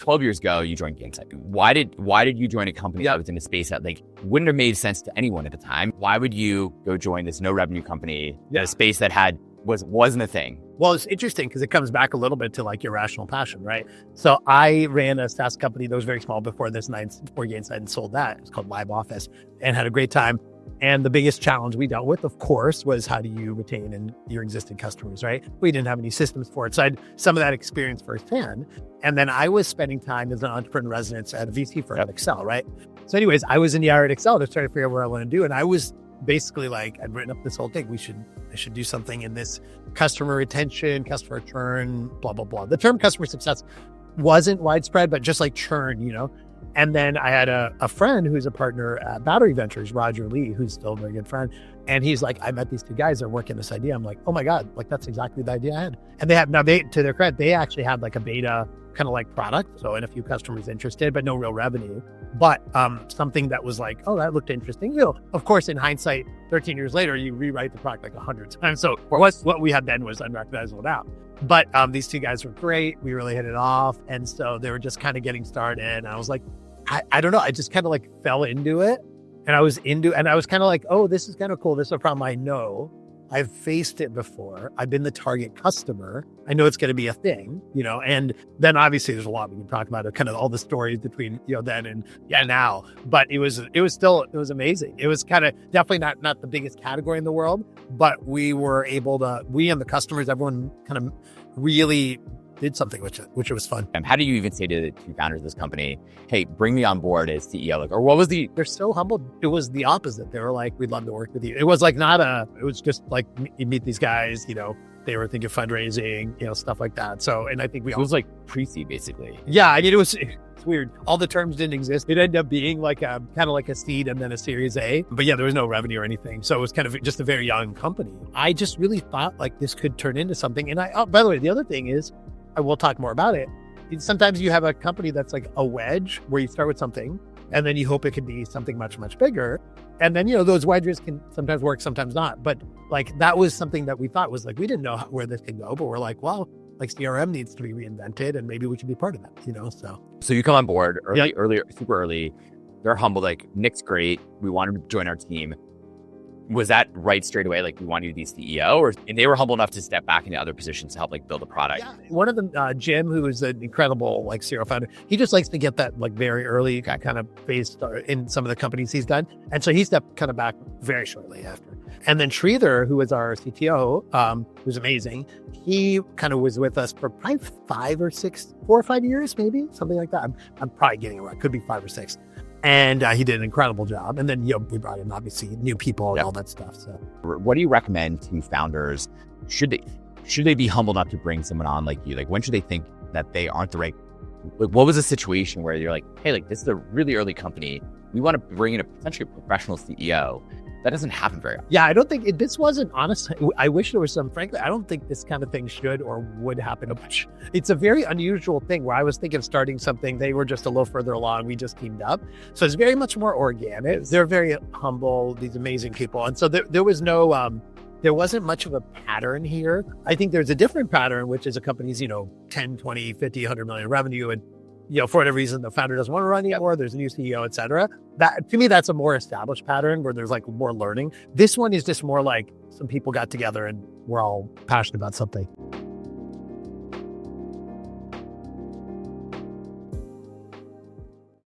12 years ago, you joined Gainsight. Why did you join a company that was in a space that like wouldn't have made sense to anyone at the time? Why would you go join this no revenue company in a space that wasn't a thing? Well, it's interesting because it comes back a little bit to like your rational passion, right? So I ran a SaaS company that was very small before Gainsight, and sold that. It was called Live Office and had a great time. And the biggest challenge we dealt with, of course, was how do you retain your existing customers, right? We didn't have any systems for it. So I had some of that experience firsthand. And then I was spending time as an entrepreneur in residence at a VC firm at Excel, right? So anyways, I was in the IR at Excel to try to figure out what I want to do. And I was basically like, I'd written up this whole thing. I should do something in this customer retention, customer churn, blah, blah, blah. The term customer success wasn't widespread, but just like churn, And then I had a friend who's a partner at Battery Ventures, Roger Lee, who's still a very good friend. And he's like, I met these two guys that are working this idea. I'm like, oh my God, like that's exactly the idea I had. And to their credit, they actually had like a beta kind of like product. So, and a few customers interested, but no real revenue. But something that was like, oh, that looked interesting. Of course, in hindsight, 13 years later, you rewrite the product like 100 times. So what we had then was unrecognizable now. But these two guys were great. We really hit it off. And so they were just kind of getting started. And I was like, I don't know. I just kind of like fell into it and I was kind of like, oh, this is kind of cool. This is a problem I know. I've faced it before. I've been the target customer. I know it's going to be a thing, and then obviously there's a lot we can talk about, kind of all the stories between, then and now, but it was amazing. It was kind of definitely not the biggest category in the world, but we were able to, we and the customers, everyone kind of really did something which was fun. How do you even say to the two founders of this company, hey, bring me on board as CEO? Or what was they're so humbled. It was the opposite. They were like, we'd love to work with you. It was like it was just like, you meet these guys, they were thinking fundraising, stuff like that. So, and I think it was like pre-seed basically. Yeah. I mean, it's weird. All the terms didn't exist. It ended up being like kind of like a seed and then a series A, but yeah, there was no revenue or anything. So it was kind of just a very young company. I just really thought like this could turn into something. And by the way, the other thing is, I will talk more about it. Sometimes you have a company that's like a wedge where you start with something and then you hope it could be something much, much bigger. And then, those wedges can sometimes work, sometimes not. But like, that was something that we thought was like, we didn't know where this could go, but we're like, well, like CRM needs to be reinvented and maybe we should be part of that, So you come on board super early. They're humble, like Nick's great. We want him to join our team. Was that right straight away? Like we want you to be CEO, and they were humble enough to step back into other positions to help like build a product? Yeah. One of them, Jim, who is an incredible like serial founder, he just likes to get that like very early kind of phase in some of the companies he's done. And so he stepped kind of back very shortly after. And then Sridhar, who was our CTO, who's amazing. He kind of was with us for probably 4 or 5 years, maybe something like that. I'm probably getting it right. Could be 5 or 6. And he did an incredible job. And then, we brought in obviously new people and all that stuff. So what do you recommend to founders? Should they be humble enough to bring someone on like you? Like when should they think that they aren't the right, like what was a situation where you're like, hey, like this is a really early company. We want to bring in a potentially professional CEO. That doesn't happen very often. Yeah, I don't think this wasn't honest. I wish there was some, frankly, I don't think this kind of thing should or would happen much. It's a very unusual thing where I was thinking of starting something. They were just a little further along. We just teamed up. So it's very much more organic. They're very humble, these amazing people. And so there was there wasn't much of a pattern here. I think there's a different pattern, which is a company's, 10, 20, 50, 100 million revenue. And for whatever reason, the founder doesn't want to run anymore. There's a new CEO, et cetera. That, to me, that's a more established pattern where there's like more learning. This one is just more like some people got together and we're all passionate about something.